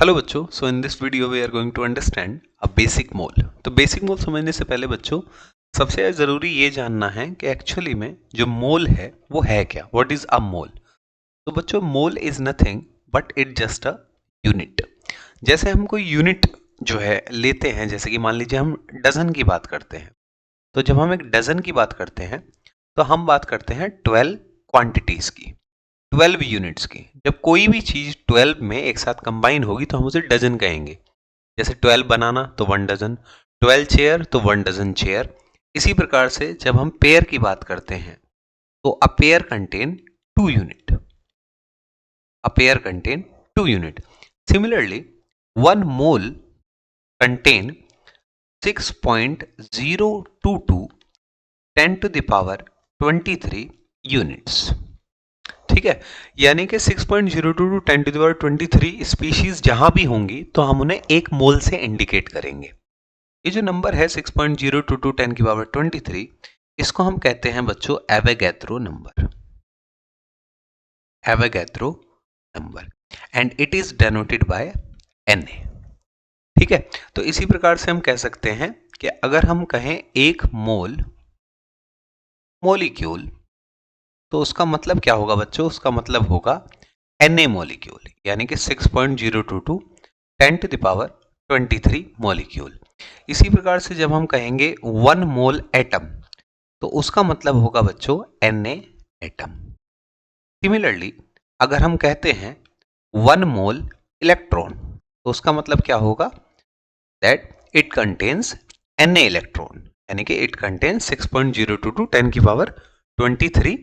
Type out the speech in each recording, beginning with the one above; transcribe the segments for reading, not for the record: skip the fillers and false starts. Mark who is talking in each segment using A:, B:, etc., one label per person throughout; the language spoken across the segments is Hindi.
A: हेलो बच्चों, so in this video we are going to understand a basic mole. तो बेसिक मोल समझने से पहले बच्चों सबसे जरूरी ये जानना है कि एक्चुअली में जो मोल है वो है क्या, व्हाट इज अ मोल। तो बच्चों mole is nothing but it just a unit. जैसे हम कोई यूनिट जो है लेते हैं, जैसे कि मान लीजिए हम डजन की बात करते हैं, तो जब हम एक डजन की बात करते हैं तो हम बात करते हैं 12 क्वांटिटीज की, 12 यूनिट्स की। जब कोई भी चीज 12 में एक साथ कंबाइन होगी तो हम उसे डजन कहेंगे। जैसे 12 बनाना तो 1 डजन, 12 चेयर तो 1 डजन चेयर। इसी प्रकार से जब हम पेयर की बात करते हैं तो a pair contain 2 unit, a pair contain 2 unit. Similarly 1 mole contain 6.022 10 to the power 23 units. ठीक है, यानी कि 6.022 10 to the power 23 स्पीशीज जहां भी होंगी तो हम उन्हें एक मोल से इंडिकेट करेंगे। ये जो नंबर है 6.022 10 की पावर 23, इसको हम कहते हैं बच्चों Avogadro number, Avogadro number, and it is denoted by Na। ठीक है, तो इसी प्रकार से हम कह सकते हैं कि अगर हम कहें एक मोल मोलिक्यूल, तो उसका मतलब क्या होगा बच्चों, उसका मतलब होगा Na मोलिक्यूल, यानी कि 6.022 10 to the power 23 मोलिक्यूल। इसी प्रकार से जब हम कहेंगे 1 मोल एटम, तो उसका मतलब होगा बच्चों Na एटम। सिमिलरली अगर हम कहते हैं 1 मोल इलेक्ट्रॉन, तो उसका मतलब क्या होगा, that it contains Na electron, यानी कि इट कंटेन्स 6.022 10 की पावर 23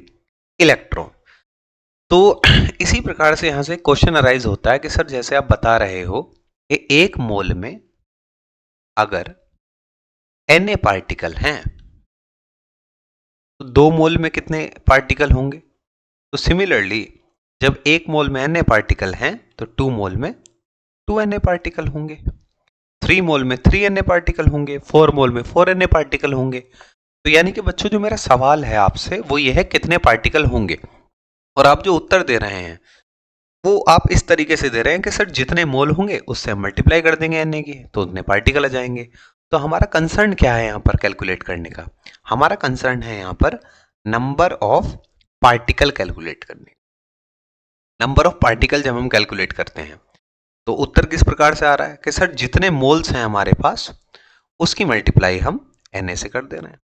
A: इलेक्ट्रॉन। तो इसी प्रकार से यहां से क्वेश्चन अराइज होता है कि सर जैसे आप बता रहे हो कि एक मोल में अगर Na पार्टिकल हैं तो 2 मोल में कितने पार्टिकल होंगे। तो सिमिलरली जब एक मोल में Na पार्टिकल हैं तो 2 मोल में 2 Na पार्टिकल होंगे, 3 मोल में 3 Na पार्टिकल होंगे, 4 मोल में 4 Na पार्टिकल होंगे। तो यानी कि बच्चों जो मेरा सवाल है आपसे वो ये है कितने पार्टिकल होंगे, और आप जो उत्तर दे रहे हैं वो आप इस तरीके से दे रहे हैं कि सर जितने मोल होंगे उससे हम मल्टीप्लाई कर देंगे Na की तो उतने पार्टिकल आ जाएंगे। तो हमारा कंसर्न क्या है यहाँ पर कैलकुलेट करने का, हमारा कंसर्न है यहाँ पर नंबर ऑफ पार्टिकल कैलकुलेट करने। नंबर ऑफ पार्टिकल जब हम कैलकुलेट करते हैं तो उत्तर किस प्रकार से आ रहा है कि सर जितने मोल्स हैं हमारे पास उसकी मल्टीप्लाई हम Na से कर दे रहे हैं।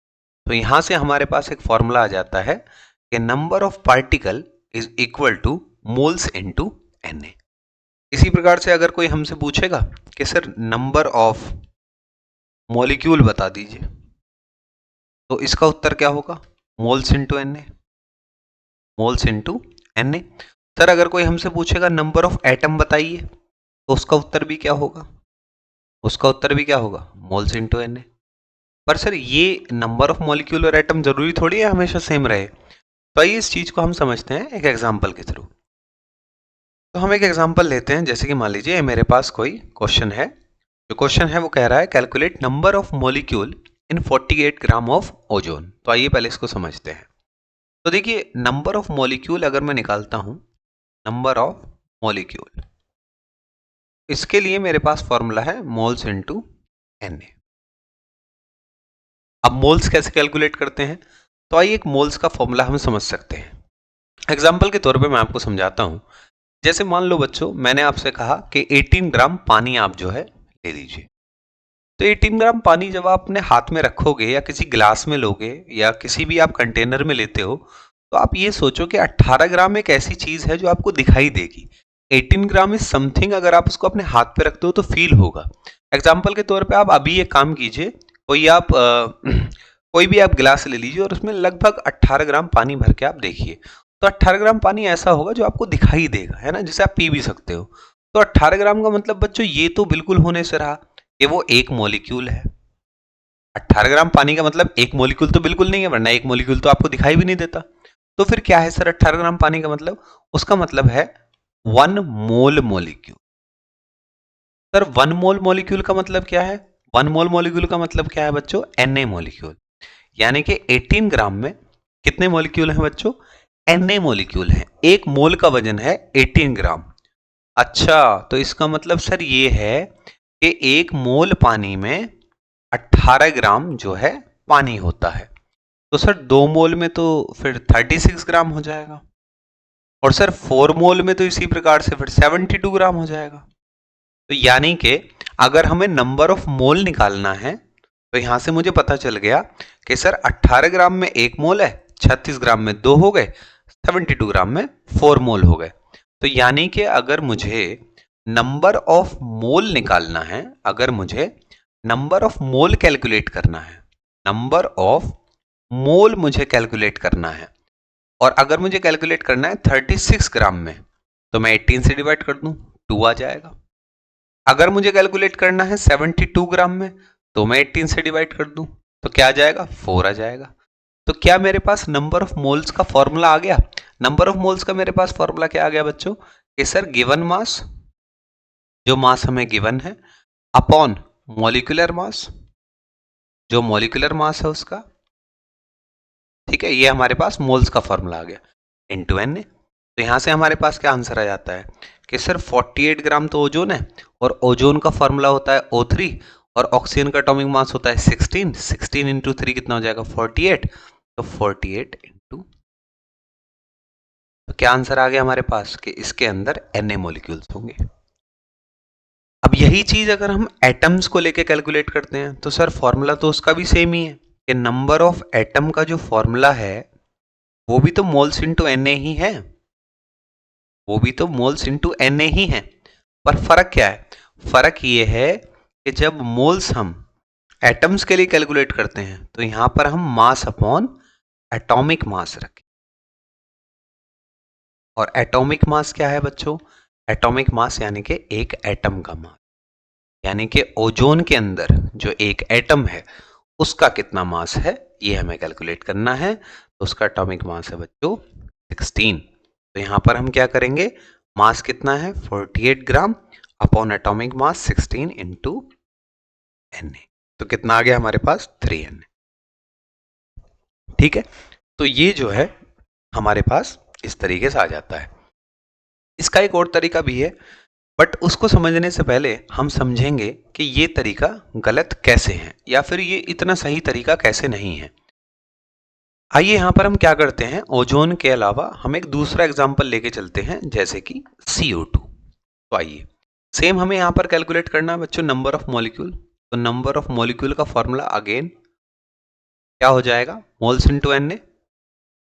A: तो यहां से हमारे पास एक फॉर्मूला आ जाता है कि number of particle is equal two moles into Na। इसी प्रकार से अगर कोई हमसे पूछेगा कि सर नंबर ऑफ मॉलिक्यूल बता दीजिए, तो इसका उत्तर क्या होगा, moles into Na, moles into Na। Sir अगर कोई हमसे पूछेगा नंबर ऑफ एटम बताइए, तो उसका उत्तर भी क्या होगा, उसका उत्तर भी क्या होगा, मोल्स इनटू Na। पर सर ये नंबर ऑफ मॉलिक्यूल और एटम जरूरी थोड़ी है हमेशा सेम रहे। तो आइए इस चीज को हम समझते हैं एक एग्जांपल के थ्रू। तो हम एक एग्जांपल लेते हैं, जैसे कि मान लीजिए मेरे पास कोई क्वेश्चन है, जो क्वेश्चन है वो कह रहा है calculate number of molecule in 48 gram of ozone. तो आइए पहले इसको समझते हैं। तो देखिए नंबर ऑफ मॉलिक्यूल अगर मैं निकालता हूं, नंबर ऑफ मॉलिक्यूल, इसके लिए मेरे पास फॉर्मूला है मोल्स इनटू Na। अब मोल्स कैसे कैलकुलेट करते हैं, तो आइए एक मोल्स का फॉर्मूला हम समझ सकते हैं। एग्जाम्पल के तौर पे मैं आपको समझाता हूं। जैसे मान लो बच्चों मैंने आपसे कहा कि 18 ग्राम पानी आप जो है ले लीजिए। तो 18 ग्राम पानी जब आप अपने हाथ में रखोगे या किसी गिलास में लोगे या किसी भी आप कंटेनर में लेते हो, तो आप ये सोचो कि 18 ग्राम एक ऐसी चीज है जो आपको दिखाई देगी। 18 ग्राम इज समथिंग, अगर आप उसको अपने हाथ पे रखते हो तो फील होगा। एग्जाम्पल के तौर पे आप अभी एक काम कीजिए, कोई आप कोई भी आप गिलास ले लीजिए और उसमें लगभग 18 ग्राम पानी भर के आप देखिए। तो 18 ग्राम पानी ऐसा होगा जो आपको दिखाई देगा, है ना, जिसे आप पी भी सकते हो। तो 18 ग्राम का मतलब बच्चों ये तो बिल्कुल होने से रहा कि वो एक मॉलिक्यूल है। 18 ग्राम पानी का मतलब एक मॉलिक्यूल तो बिल्कुल नहीं है, वरना एक मॉलिक्यूल तो आपको दिखाई भी नहीं देता। तो फिर क्या है सर 18 ग्राम पानी का मतलब, उसका मतलब है 1 मोल मॉलिक्यूल। सर 1 मोल मॉलिक्यूल का मतलब क्या है, 1 मोल मॉलिक्यूल का मतलब क्या है बच्चों, Na मॉलिक्यूल। यानी कि 18 ग्राम में कितने मॉलिक्यूल हैं बच्चों, Na मॉलिक्यूल हैं। एक मोल का वजन है 18 ग्राम, अच्छा, तो इसका मतलब सर ये है कि 1 मोल पानी में 18 ग्राम जो है पानी होता है। तो सर 2 मोल में तो फिर 36 ग्राम हो जाएगा, और सर 4 मोल में तो इसी प्रकार से फिर 72 ग्राम हो जाएगा। तो यानी कि अगर हमें नंबर ऑफ मोल निकालना है तो यहां से मुझे पता चल गया कि सर 18 ग्राम में 1 मोल है, 36 ग्राम में 2 हो गए, 72 ग्राम में 4 मोल हो गए। तो यानी कि अगर मुझे नंबर ऑफ मोल निकालना है, अगर मुझे नंबर ऑफ मोल कैलकुलेट करना है, नंबर ऑफ मोल मुझे कैलकुलेट करना है, और अगर मुझे कैलकुलेट करना है 36 ग्राम में, तो मैं 18 से डिवाइड कर दूं, 2 आ जाएगा। अगर मुझे कैलकुलेट करना है 72 ग्राम में, तो मैं 18 से डिवाइड कर दूं, तो क्या आ जाएगा, 4 आ जाएगा। तो क्या मेरे पास नंबर ऑफ मोल्स का फॉर्मूला आ गया? नंबर ऑफ मोल्स का मेरे पास फॉर्मूला क्या आ गया बच्चों, कि सर गिवन मास, जो मास हमें गिवन है, अपॉन मॉलिक्यूलर मास, जो मॉलिक्यूलर मास है उसका, ठीक है, ये हमारे पास मोल्स का फॉर्मूला आ गया, इनटू एन ए। तो यहां से हमारे पास क्या आंसर आ जाता है कि सर 48 ग्राम तो ओजोन है, और ओजोन का फॉर्मूला होता है O3, और ऑक्सीजन का एटॉमिक मास होता है 16, 16 इंटू 3 कितना हो जाएगा, 48। तो 48 इंटू, तो क्या आंसर आ गया हमारे पास कि इसके अंदर Na मॉलिक्यूल्स होंगे। अब यही चीज अगर हम एटम्स को लेके कैलकुलेट करते हैं तो सर फॉर्मूला तो उसका भी सेम ही है, कि नंबर ऑफ एटम का जो फॉर्मूला है वो भी तो मोल्स इंटू Na ही है, वो भी तो मोल्स इंटू Na ही है। पर फर्क क्या है, फर्क ये है कि जब मोल्स हम एटम्स के लिए कैलकुलेट करते हैं तो यहां पर हम मास अपॉन एटॉमिक मास रखें। और एटॉमिक मास क्या है बच्चों, एटॉमिक मास यानी कि एक एटम का मास, यानी कि ओजोन के अंदर जो एक एटम है उसका कितना मास है, ये हमें कैलकुलेट करना है। तो उसका एटॉमिक मास है बच्चों 16। तो यहां पर हम क्या करेंगे, मास कितना है 48 ग्राम upon atomic mass 16 into Na। तो कितना आ गया हमारे पास 3Na। ठीक है, तो ये जो है हमारे पास इस तरीके से आ जाता है। इसका एक और तरीका भी है, बट उसको समझने से पहले हम समझेंगे कि ये तरीका गलत कैसे है, या फिर ये इतना सही तरीका कैसे नहीं है। आइए यहां पर हम क्या करते हैं, ओजोन के अलावा हम एक दूसरा एग्जांपल लेके चलते हैं, जैसे कि CO2। तो आइए सेम हमें यहां पर कैलकुलेट करना है बच्चों नंबर ऑफ मॉलिक्यूल। तो नंबर ऑफ मॉलिक्यूल का फॉर्मूला अगेन क्या हो जाएगा, मोल्स इंटू Na।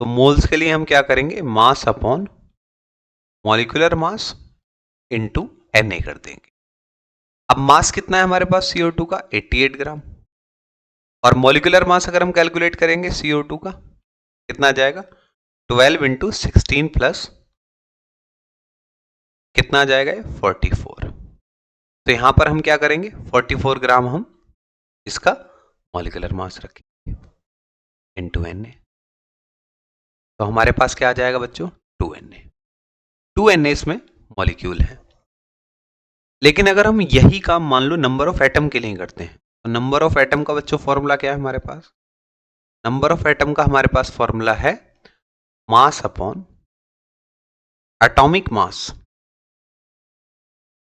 A: तो मोल्स के लिए हम क्या करेंगे, mass upon molecular mass into Na कर देंगे। अब मास कितना है हमारे पास CO2 का, 88 ग्राम, और मॉलिक्यूलर मास अगर हम कैलकुलेट करेंगे CO2 का कितना आ जाएगा, 12 इंटू 16 प्लस कितना आ जाएगा, 44। तो यहां पर हम क्या करेंगे, 44 ग्राम हम इसका मॉलिक्यूलर मास रखेंगे इंटू Na। तो हमारे पास क्या आ जाएगा बच्चों, 2Na। 2Na इसमें मॉलिक्यूल है। लेकिन अगर हम यही काम मान लो नंबर ऑफ एटम के लिए करते हैं, तो नंबर ऑफ एटम का बच्चों फॉर्मूला क्या है हमारे पास, नंबर ऑफ एटम का हमारे पास फॉर्मूला है mass upon atomic mass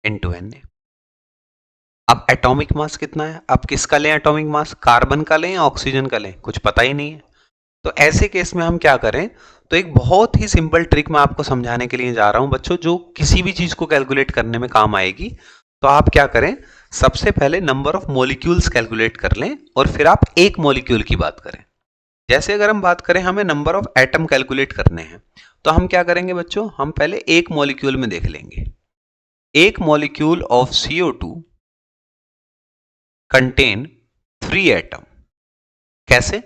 A: into Na। अब एटॉमिक मास कितना है, अब किसका लें एटॉमिक मास, कार्बन का लें या ऑक्सीजन का लें, कुछ पता ही नहीं है। तो ऐसे केस में हम क्या करें, तो एक बहुत ही सिंपल ट्रिक मैं आपको समझाने के लिए जा रहा हूं बच्चों, जो किसी भी चीज को कैलकुलेट करने में काम आएगी। तो आप क्या करें, सबसे पहले नंबर ऑफ मॉलिक्यूल्स कैलकुलेट कर लें, और फिर आप एक मॉलिक्यूल की बात करें। जैसे अगर हम बात करें हमें नंबर ऑफ एटम कैलकुलेट करने हैं, तो हम क्या करेंगे बच्चों, हम पहले एक मॉलिक्यूल में देख लेंगे। एक molecule of CO2 contain 3 atom. कैसे,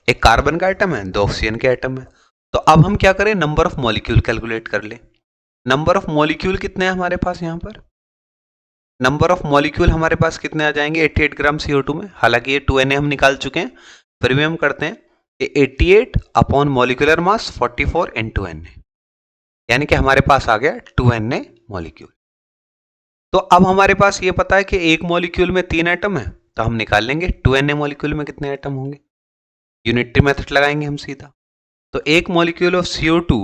A: एक कार्बन का एटम है, 2 ऑक्सीजन के एटम है। तो अब हम क्या करें, नंबर ऑफ मॉलिक्यूल कैलकुलेट कर ले। नंबर ऑफ मॉलिक्यूल कितने हैं हमारे पास, यहां पर नंबर ऑफ मॉलिक्यूल हमारे पास कितने आ जाएंगे 88 ग्राम CO2 में, हालांकि ये 2Na हम निकाल चुके हैं, फिर भी हम करते हैं कि 88 upon molecular mass 44 into Na, यानी कि हमारे पास आ गया 2Na मॉलिक्यूल। तो अब हमारे पास ये पता है कि एक मॉलिक्यूल में 3 एटम है, तो हम निकाल लेंगे 2Na मॉलिक्यूल में कितने एटम होंगे, यूनिटरी मेथड लगाएंगे हम सीधा। तो एक molecule of CO2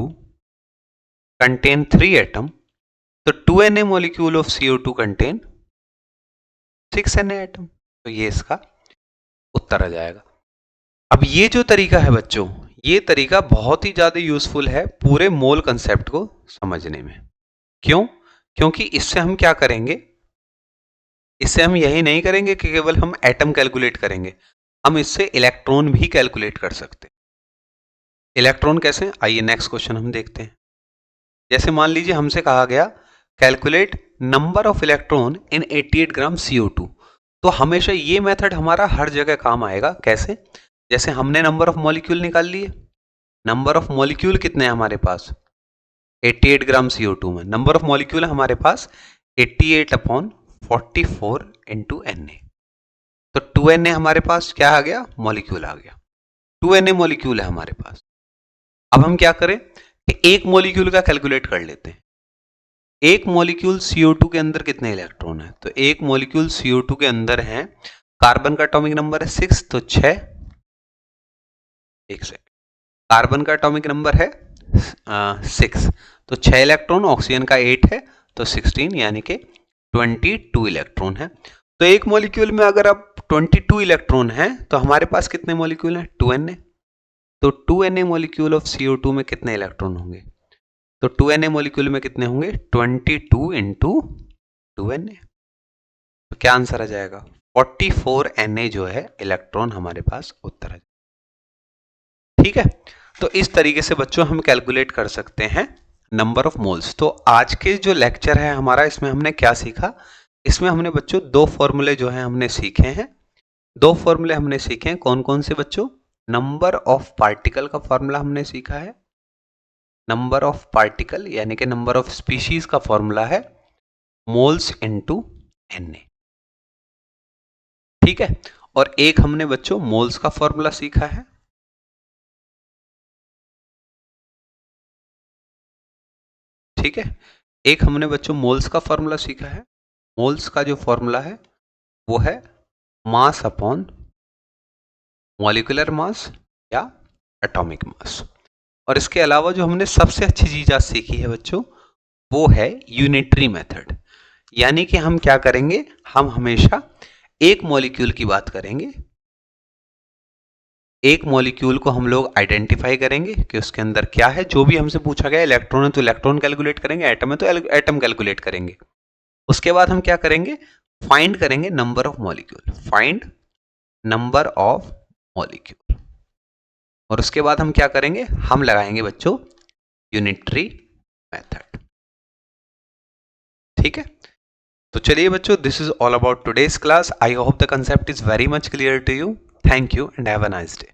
A: contain 3 atom, तो 2Na molecule of CO2 contain 6Na atom. तो ये इसका उत्तर आ जाएगा। अब ये जो तरीका है बच्चों, ये तरीका बहुत ही ज्यादा यूजफुल है पूरे मोल कंसेप्ट को समझने में। क्यों? क्योंकि इससे हम क्या करेंगे, इससे हम यही नहीं करेंगे कि केवल हम एटम कैलकुलेट करेंगे, हम इससे इलेक्ट्रॉन भी कैलकुलेट कर सकते हैं। इलेक्ट्रॉन कैसे? आइए नेक्स्ट क्वेश्चन हम देखते हैं। जैसे मान लीजिए हमसे कहा गया calculate number of electron in 88 gram CO2। तो हमेशा ये मेथड हमारा हर जगह काम आएगा। कैसे? जैसे हमने नंबर ऑफ मॉलिक्यूल निकाल लिए, नंबर ऑफ मॉलिक्यूल कितने हैं हमारे पास 88 ग्राम CO2 में, नंबर ऑफ मॉलिक्यूल है हमारे पास 88/44 इंटू Na। तो 2Na हमारे पास क्या आ गया, मॉलिक्यूल आ गया। 2Na मॉलिक्यूल है हमारे पास। अब हम क्या करें कि एक मॉलिक्यूल का कैलकुलेट कर लेते हैं। एक मॉलिक्यूल CO2 के अंदर कितने इलेक्ट्रॉन है? तो एक मॉलिक्यूल CO2 के अंदर है, कार्बन का एटॉमिक नंबर है 6, तो 6, एक सेकंड, कार्बन का एटॉमिक नंबर है 6, तो 6 इलेक्ट्रॉन, ऑक्सीजन का 8 है, तो 16 यानी कि 22 इलेक्ट्रॉन है। तो एक मॉलिक्यूल में अगर अब 22 इलेक्ट्रॉन है तो हमारे पास कितने मॉलिक्यूल हैं? 2Na। तो 2Na मॉलिक्यूल ऑफ CO2 में कितने इलेक्ट्रॉन होंगे? तो 2Na मॉलिक्यूल में कितने होंगे? 22 इंटू 2Na। तो क्या आंसर आ जाएगा? 44Na जो है इलेक्ट्रॉन हमारे पास उत्तर है। ठीक है, तो इस तरीके से बच्चों हम कैलकुलेट कर सकते हैं नंबर ऑफ मोल्स। तो आज के जो लेक्चर है हमारा, इसमें हमने क्या सीखा? इसमें हमने बच्चों दो फॉर्मूले जो है हमने सीखे हैं। दो फॉर्मूले हमने सीखे हैं, कौन कौन से बच्चों? नंबर ऑफ पार्टिकल का फॉर्मूला हमने सीखा है, नंबर ऑफ पार्टिकल यानी कि नंबर ऑफ स्पीशीज का फॉर्मूला है मोल्स इनटू Na। ठीक है, और एक हमने बच्चों मोल्स का फॉर्मूला सीखा है, ठीक है, एक हमने बच्चों मोल्स का फॉर्मूला सीखा है। मोल्स का जो फॉर्मूला है वो है मास अपॉन मॉलिक्यूलर मास या एटॉमिक मास। और इसके अलावा जो हमने सबसे अच्छी चीज आज सीखी है बच्चों, वो है यूनिटरी मेथड। यानी कि हम क्या करेंगे, हम हमेशा एक मॉलिक्यूल की बात करेंगे, एक मॉलिक्यूल को हम लोग आइडेंटिफाई करेंगे कि उसके अंदर क्या है। जो भी हमसे पूछा गया, इलेक्ट्रॉन है तो इलेक्ट्रॉन कैलकुलेट करेंगे, एटम है तो एटम कैलकुलेट करेंगे। उसके बाद हम क्या करेंगे, फाइंड करेंगे number of molecule, find number of molecule. और उसके बाद हम क्या करेंगे, हम लगाएंगे बच्चों यूनिटरी मेथड। ठीक है, तो चलिए बच्चों, this is all about today's class. I hope the concept is very much clear to you. Thank you and have a nice day.